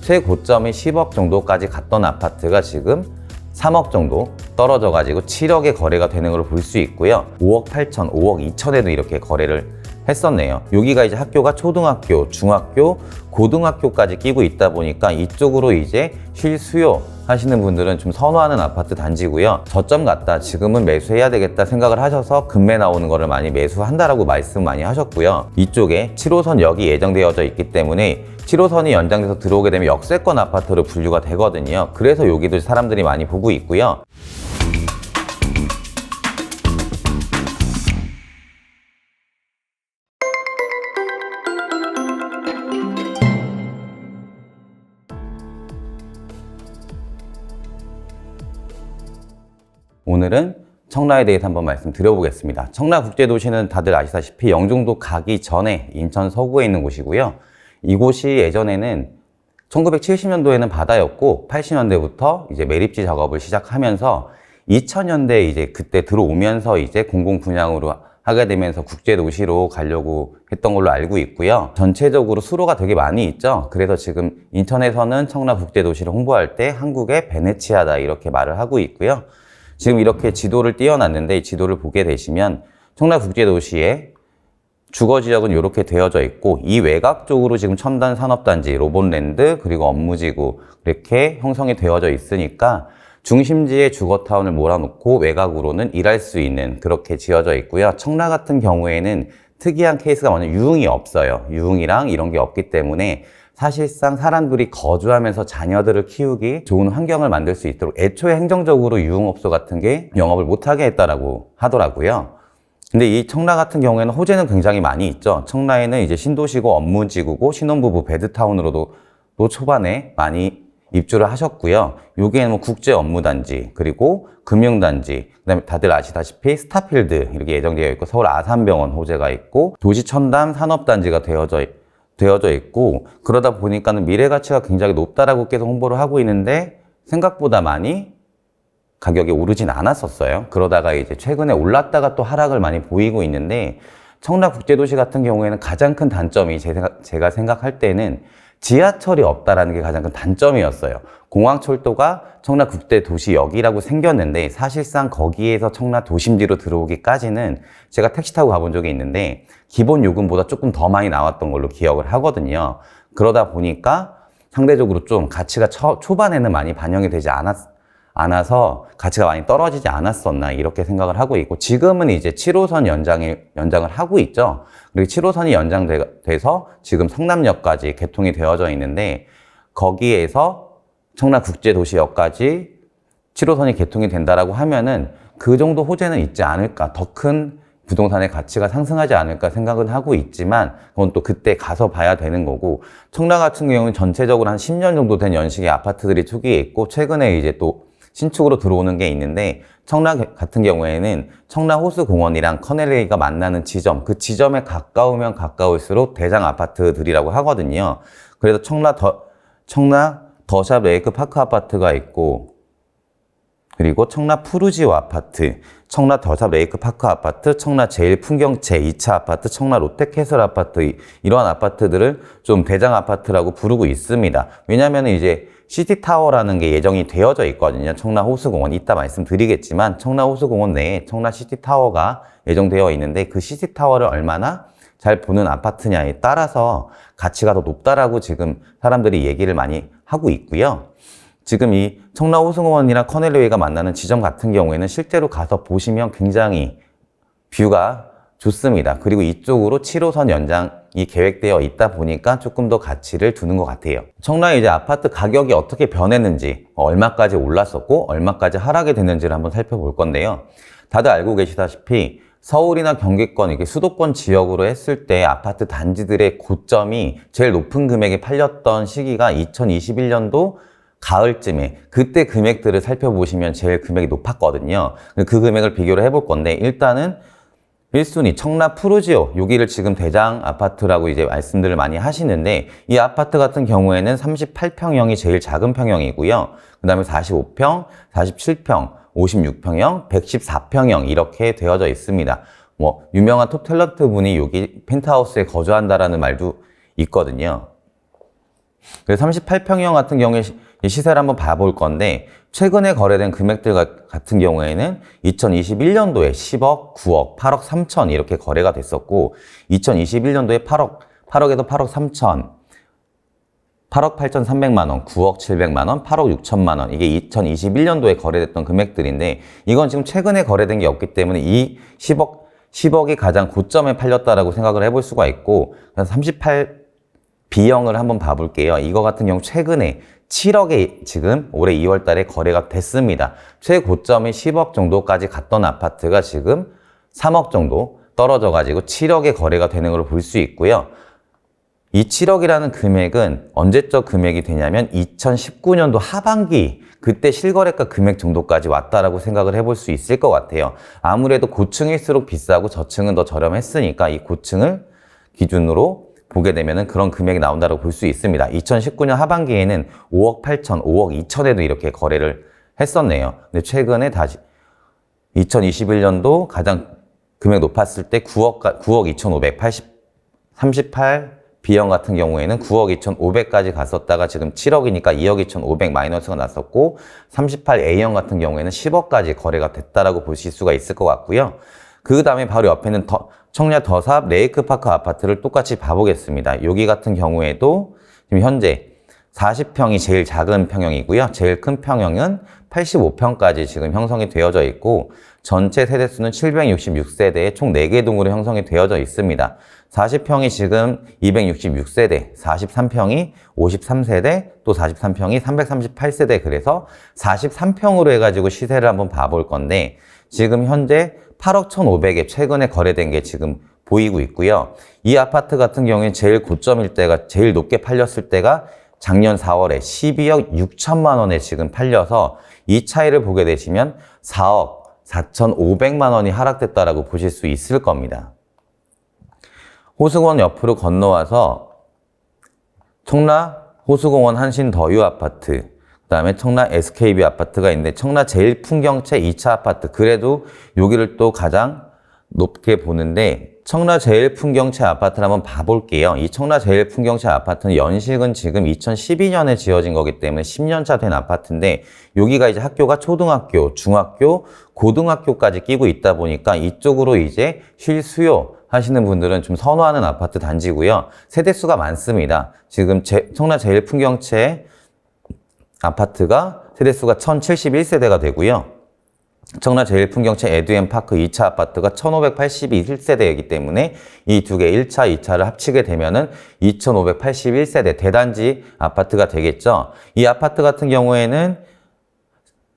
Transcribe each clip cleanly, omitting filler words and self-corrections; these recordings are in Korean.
최고점이 10억 정도까지 갔던 아파트가 지금 3억 정도 떨어져 가지고 7억에 거래가 되는 걸 볼 수 있고요. 5억 8천, 5억 2천에도 이렇게 거래를 했었네요. 여기가 이제 학교가 초등학교, 중학교, 고등학교까지 끼고 있다 보니까 이쪽으로 이제 실수요 하시는 분들은 좀 선호하는 아파트 단지고요. 저점 같다, 지금은 매수해야 되겠다 생각을 하셔서 급매 나오는 거를 많이 매수한다라고 말씀 많이 하셨고요. 이쪽에 7호선역이 예정되어져 있기 때문에 7호선이 연장돼서 들어오게 되면 역세권 아파트로 분류가 되거든요. 그래서 여기도 사람들이 많이 보고 있고요. 오늘은 청라에 대해서 한번 말씀드려보겠습니다. 청라국제도시는 다들 아시다시피 영종도 가기 전에 인천 서구에 있는 곳이고요. 이곳이 예전에는 1970년도에는 바다였고 80년대부터 이제 매립지 작업을 시작하면서 2000년대에 이제 그때 들어오면서 이제 공공분양으로 하게 되면서 국제도시로 가려고 했던 걸로 알고 있고요. 전체적으로 수로가 되게 많이 있죠. 그래서 지금 인천에서는 청라국제도시를 홍보할 때 한국의 베네치아다 이렇게 말을 하고 있고요. 지금 이렇게 지도를 띄워놨는데 이 지도를 보게 되시면 청라국제도시의 주거지역은 이렇게 되어져 있고 이 외곽 쪽으로 지금 첨단 산업단지, 로봇랜드, 그리고 업무지구 이렇게 형성이 되어져 있으니까 중심지에 주거타운을 몰아놓고 외곽으로는 일할 수 있는 그렇게 지어져 있고요. 청라 같은 경우에는 특이한 케이스가 뭐냐면 유흥이 없어요. 유흥이랑 이런 게 없기 때문에 사실상 사람들이 거주하면서 자녀들을 키우기 좋은 환경을 만들 수 있도록 애초에 행정적으로 유흥업소 같은 게 영업을 못하게 했다라고 하더라고요. 근데 이 청라 같은 경우에는 호재는 굉장히 많이 있죠. 청라에는 이제 신도시고 업무지구고 신혼부부 베드타운으로도 또 초반에 많이 입주를 하셨고요. 여기에는 뭐 국제 업무단지, 그리고 금융단지, 그다음에 다들 아시다시피 스타필드 이렇게 예정되어 있고 서울 아산병원 호재가 있고 도시첨단 산업단지가 되어져 있고 그러다 보니까는 미래 가치가 굉장히 높다라고 계속 홍보를 하고 있는데 생각보다 많이 가격이 오르진 않았었어요. 그러다가 이제 최근에 올랐다가 또 하락을 많이 보이고 있는데 청라국제도시 같은 경우에는 가장 큰 단점이 제가 생각할 때는 지하철이 없다라는 게 가장 큰 단점이었어요. 공항철도가 청라국제도시역이라고 생겼는데 사실상 거기에서 청라 도심지로 들어오기까지는 제가 택시 타고 가본 적이 있는데 기본 요금보다 조금 더 많이 나왔던 걸로 기억을 하거든요. 그러다 보니까 상대적으로 좀 가치가 초반에는 많이 반영이 되지 않아서 가치가 많이 떨어지지 않았었나 이렇게 생각을 하고 있고 지금은 이제 7호선 연장을 하고 있죠. 그리고 7호선이 연장돼서 지금 성남역까지 개통이 되어져 있는데 거기에서 청라국제도시역까지 7호선이 개통이 된다라고 하면은 그 정도 호재는 있지 않을까, 더 큰 부동산의 가치가 상승하지 않을까 생각은 하고 있지만 그건 또 그때 가서 봐야 되는 거고 청라 같은 경우는 전체적으로 한 10년 정도 된 연식의 아파트들이 투기해 있고 최근에 이제 또 신축으로 들어오는 게 있는데 청라 같은 경우에는 청라호수공원이랑 커넬웨이가 만나는 지점, 그 지점에 가까우면 가까울수록 대장 아파트들이라고 하거든요. 그래서 청라 더샵 레이크 파크 아파트가 있고 그리고 청라 푸르지오 아파트, 청라 더샵 레이크 파크 아파트, 청라 제일 풍경채 2차 아파트, 청라 롯데캐슬 아파트 이러한 아파트들을 좀 대장 아파트라고 부르고 있습니다. 왜냐하면 이제 시티타워라는 게 예정이 되어져 있거든요. 청라호수공원 이따 말씀드리겠지만 청라호수공원 내에 청라시티타워가 예정되어 있는데 그 시티타워를 얼마나 잘 보는 아파트냐에 따라서 가치가 더 높다라고 지금 사람들이 얘기를 많이 하고 있고요. 지금 이 청라호수공원이랑 커넬웨이가 만나는 지점 같은 경우에는 실제로 가서 보시면 굉장히 뷰가 좋습니다. 그리고 이쪽으로 7호선 연장이 계획되어 있다 보니까 조금 더 가치를 두는 것 같아요. 청라의 이제 아파트 가격이 어떻게 변했는지, 얼마까지 올랐었고 얼마까지 하락이 됐는지를 한번 살펴볼 건데요. 다들 알고 계시다시피 서울이나 경기권, 이게 수도권 지역으로 했을 때 아파트 단지들의 고점이 제일 높은 금액에 팔렸던 시기가 2021년도 가을쯤에 그때 금액들을 살펴보시면 제일 금액이 높았거든요. 그 금액을 비교를 해볼 건데 일단은 1순위 청라 푸르지오 여기를 지금 대장 아파트라고 이제 말씀들을 많이 하시는데 이 아파트 같은 경우에는 38평형이 제일 작은 평형이고요. 그 다음에 45평, 47평, 56평형, 114평형 이렇게 되어져 있습니다. 뭐 유명한 톱 탤런트 분이 여기 펜트하우스에 거주한다라는 말도 있거든요. 그래서 38평형 같은 경우에 시세를 한번 봐볼 건데, 최근에 거래된 금액들 같은 경우에는 2021년도에 10억, 9억, 8억 3천 이렇게 거래가 됐었고, 2021년도에 8억에도 8억 3천, 8억 8,300만 원, 9억 700만 원, 8억 6천만 원. 이게 2021년도에 거래됐던 금액들인데, 이건 지금 최근에 거래된 게 없기 때문에 이 10억이 가장 고점에 팔렸다라고 생각을 해볼 수가 있고, 그래서 38 B형을 한번 봐볼게요. 이거 같은 경우 최근에 7억에 지금 올해 2월 달에 거래가 됐습니다. 최고점이 10억 정도까지 갔던 아파트가 지금 3억 정도 떨어져가지고 7억에 거래가 되는 걸 볼 수 있고요. 이 7억이라는 금액은 언제적 금액이 되냐면 2019년도 하반기, 그때 실거래가 금액 정도까지 왔다라고 생각을 해볼 수 있을 것 같아요. 아무래도 고층일수록 비싸고 저층은 더 저렴했으니까 이 고층을 기준으로 보게 되면은 그런 금액이 나온다고 볼 수 있습니다. 2019년 하반기에는 5억 8천, 5억 2천에도 이렇게 거래를 했었네요. 근데 최근에 다시 2021년도 가장 금액 높았을 때 9억 2,580, 38 B형 같은 경우에는 9억 2,500까지 갔었다가 지금 7억이니까 2억 2,500 마이너스가 났었고, 38 A형 같은 경우에는 10억까지 거래가 됐다라고 보실 수가 있을 것 같고요. 그 다음에 바로 옆에는 청라 더삽 레이크파크 아파트를 똑같이 봐보겠습니다. 여기 같은 경우에도 지금 현재 40평이 제일 작은 평형이고요. 제일 큰 평형은 85평까지 지금 형성이 되어져 있고, 전체 세대수는 766세대에 총 4개 동으로 형성이 되어져 있습니다. 40평이 지금 266세대, 43평이 53세대, 또 43평이 338세대, 그래서 43평으로 해가지고 시세를 한번 봐볼 건데, 지금 현재 8억 1,500에 최근에 거래된 게 지금 보이고 있고요. 이 아파트 같은 경우에 제일 고점일 때가, 제일 높게 팔렸을 때가 작년 4월에 12억 6천만 원에 지금 팔려서 이 차이를 보게 되시면 4억 4,500만 원이 하락됐다라고 보실 수 있을 겁니다. 호수공원 옆으로 건너와서 청라 호수공원 한신더유 아파트, 그 다음에 청라 SKB 아파트가 있는데, 청라 제일풍경채 2차 아파트, 그래도 여기를 또 가장 높게 보는데, 청라 제일풍경채 아파트를 한번 봐볼게요. 이 청라 제일풍경채 아파트는 연식은 지금 2012년에 지어진 거기 때문에 10년차 된 아파트인데, 여기가 이제 학교가 초등학교, 중학교, 고등학교까지 끼고 있다 보니까 이쪽으로 이제 실수요 하시는 분들은 좀 선호하는 아파트 단지고요. 세대수가 많습니다. 지금 청라 제일풍경채 아파트가 세대수가 1071세대가 되고요. 청라 제일풍경채 에듀앤파크 2차 아파트가 1581세대이기 때문에 이 두 개 1차, 2차를 합치게 되면은 2581세대 대단지 아파트가 되겠죠. 이 아파트 같은 경우에는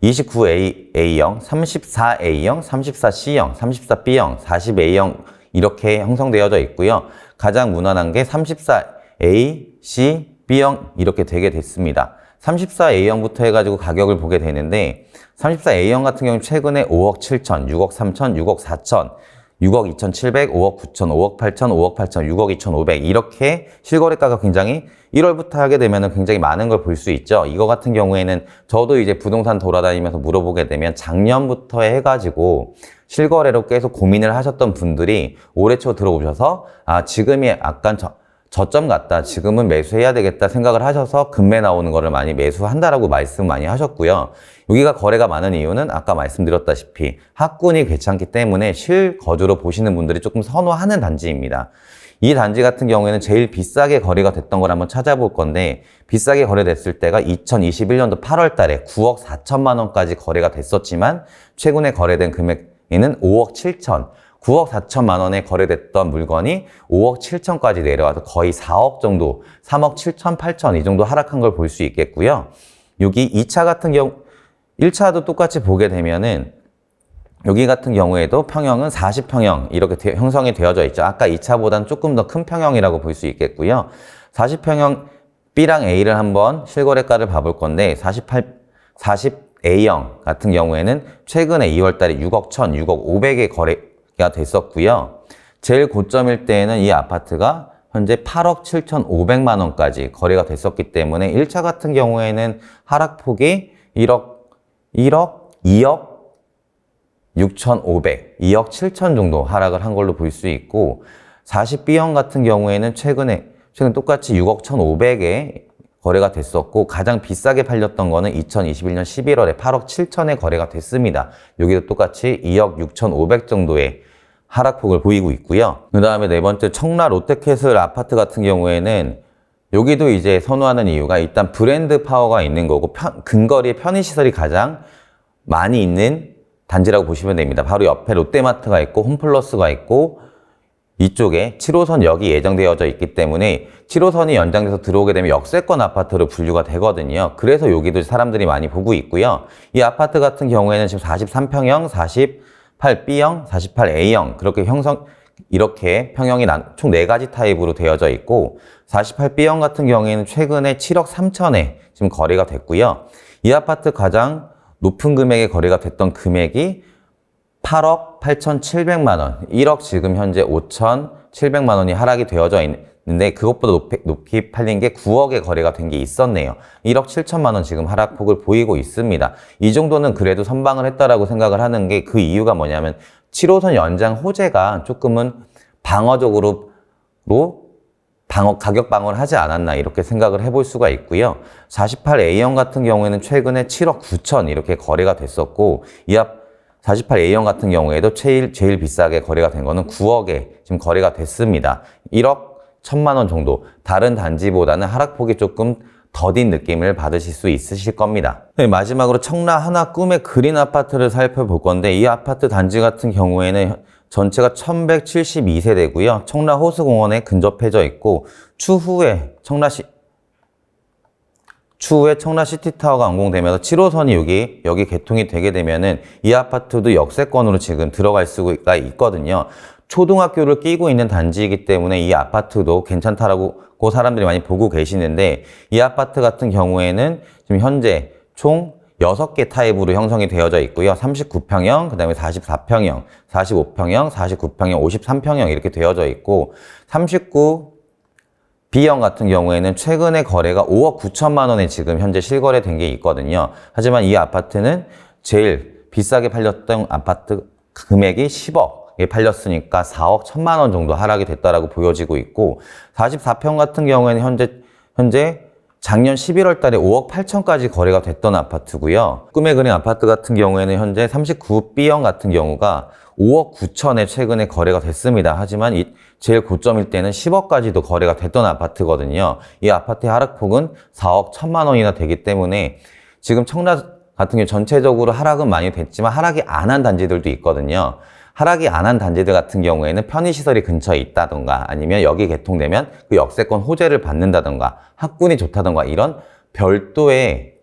29A형, 34A형, 34C형, 34B형, 40A형 이렇게 형성되어져 있고요. 가장 무난한 게 34A, C, B형 이렇게 되게 됐습니다. 34A형부터 해가지고 가격을 보게 되는데, 34A형 같은 경우는 최근에 5억 7천, 6억 3천, 6억 4천, 6억 2,700, 5억 9천, 5억 8천, 5억 8천, 6억 2,500 이렇게 실거래가가 굉장히 1월부터 하게 되면 굉장히 많은 걸 볼 수 있죠. 이거 같은 경우에는 저도 이제 부동산 돌아다니면서 물어보게 되면 작년부터 해가지고 실거래로 계속 고민을 하셨던 분들이 올해 초 들어오셔서 지금이 약간 저점 같다, 지금은 매수해야 되겠다 생각을 하셔서 급매 나오는 거를 많이 매수한다라고 말씀 많이 하셨고요. 여기가 거래가 많은 이유는 아까 말씀드렸다시피 학군이 괜찮기 때문에 실거주로 보시는 분들이 조금 선호하는 단지입니다. 이 단지 같은 경우에는 제일 비싸게 거래가 됐던 걸 한번 찾아볼 건데, 비싸게 거래됐을 때가 2021년도 8월 달에 9억 4천만 원까지 거래가 됐었지만, 최근에 거래된 금액에는 5억 7천, 9억 4천만 원에 거래됐던 물건이 5억 7천까지 내려와서 거의 4억 정도, 3억 7천, 8천 이 정도 하락한 걸 볼 수 있겠고요. 여기 2차 같은 경우, 1차도 똑같이 보게 되면은 여기 같은 경우에도 평형은 40평형 이렇게 형성이 되어져 있죠. 아까 2차보다는 조금 더 큰 평형이라고 볼 수 있겠고요. 40평형 B랑 A를 한번 실거래가를 봐볼 건데, 40A형 같은 경우에는 최근에 2월 달에 6억 1천, 6억 500에 거래가 됐었고요. 제일 고점일 때에는 이 아파트가 현재 8억 7,500만 원까지 거래가 됐었기 때문에 1차 같은 경우에는 하락폭이 2억 6,500, 2억 7천 정도 하락을 한 걸로 볼 수 있고, 40B형 같은 경우에는 최근 똑같이 6억 1,500에 거래가 됐었고 가장 비싸게 팔렸던 거는 2021년 11월에 8억 7천에 거래가 됐습니다. 여기도 똑같이 2억 6,500 정도의 하락폭을 보이고 있고요. 그 다음에 네 번째 청라 롯데캐슬 아파트 같은 경우에는 여기도 이제 선호하는 이유가 일단 브랜드 파워가 있는 거고 근거리에 편의시설이 가장 많이 있는 단지라고 보시면 됩니다. 바로 옆에 롯데마트가 있고 홈플러스가 있고 이쪽에 7호선 역이 예정되어져 있기 때문에 7호선이 연장돼서 들어오게 되면 역세권 아파트로 분류가 되거든요. 그래서 여기도 사람들이 많이 보고 있고요. 이 아파트 같은 경우에는 지금 43평형, 48B형, 48A형 그렇게 이렇게 평형이 총 4가지 타입으로 되어져 있고 48B형 같은 경우에는 최근에 7억 3천에 지금 거래가 됐고요. 이 아파트 가장 높은 금액에 거래가 됐던 금액이 8억 8,700만 원, 1억 지금 현재 5,700만 원이 하락이 되어져 있는데 그것보다 높이 팔린 게 9억에 거래가 된 게 있었네요. 1억 7천만 원 지금 하락폭을 보이고 있습니다. 이 정도는 그래도 선방을 했다라고 생각을 하는 게 그 이유가 뭐냐면 7호선 연장 호재가 조금은 방어적으로 가격 방어를 하지 않았나 이렇게 생각을 해볼 수가 있고요. 48A형 같은 경우에는 최근에 7억 9천 이렇게 거래가 됐었고 48A형 같은 경우에도 제일 비싸게 거래가 된 거는 9억에 지금 거래가 됐습니다. 1억 1천만 원 정도 다른 단지보다는 하락폭이 조금 더딘 느낌을 받으실 수 있으실 겁니다. 네, 마지막으로 청라 하나 꿈의 그린 아파트를 살펴볼 건데 이 아파트 단지 같은 경우에는 전체가 1172세대고요. 청라 호수공원에 근접해져 있고 추후에 청라 시티타워가 완공되면서 7호선이 여기 개통이 되게 되면은 이 아파트도 역세권으로 지금 들어갈 수가 있거든요. 초등학교를 끼고 있는 단지이기 때문에 이 아파트도 괜찮다라고 사람들이 많이 보고 계시는데 이 아파트 같은 경우에는 지금 현재 총 6개 타입으로 형성이 되어져 있고요. 39평형, 그 다음에 44평형, 45평형, 49평형, 53평형 이렇게 되어져 있고 39B형 같은 경우에는 최근에 거래가 5억 9천만 원에 지금 현재 실거래된 게 있거든요. 하지만 이 아파트는 제일 비싸게 팔렸던 아파트 금액이 10억에 팔렸으니까 4억 1천만 원 정도 하락이 됐다라고 보여지고 있고 44평 같은 경우에는 현재 작년 11월 달에 5억 8천까지 거래가 됐던 아파트고요. 꿈의 그린 아파트 같은 경우에는 현재 39B형 같은 경우가 5억 9천에 최근에 거래가 됐습니다. 하지만 제일 고점일 때는 10억까지도 거래가 됐던 아파트거든요. 이 아파트의 하락폭은 4억 1천만 원이나 되기 때문에 지금 청라 같은 경우 전체적으로 하락은 많이 됐지만 하락이 안 한 단지들도 있거든요. 하락이 안 한 단지들 같은 경우에는 편의시설이 근처에 있다던가 아니면 여기 개통되면 그 역세권 호재를 받는다던가 학군이 좋다던가 이런 별도의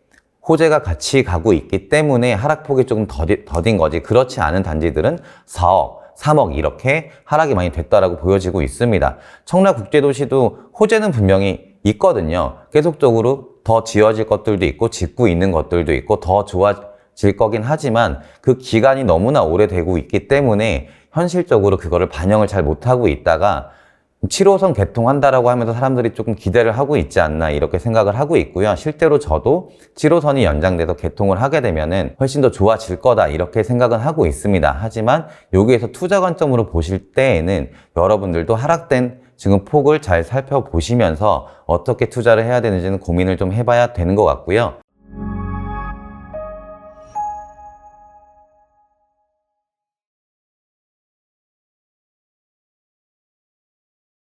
호재가 같이 가고 있기 때문에 하락폭이 조금 더딘 거지 그렇지 않은 단지들은 4억, 3억 이렇게 하락이 많이 됐다라고 보여지고 있습니다. 청라국제도시도 호재는 분명히 있거든요. 계속적으로 더 지어질 것들도 있고 짓고 있는 것들도 있고 더 좋아질 거긴 하지만 그 기간이 너무나 오래되고 있기 때문에 현실적으로 그거를 반영을 잘 못하고 있다가 7호선 개통한다라고 하면서 사람들이 조금 기대를 하고 있지 않나 이렇게 생각을 하고 있고요. 실제로 저도 7호선이 연장돼서 개통을 하게 되면은 훨씬 더 좋아질 거다 이렇게 생각은 하고 있습니다. 하지만 여기에서 투자 관점으로 보실 때에는 여러분들도 하락된 지금 폭을 잘 살펴보시면서 어떻게 투자를 해야 되는지는 고민을 좀 해봐야 되는 것 같고요.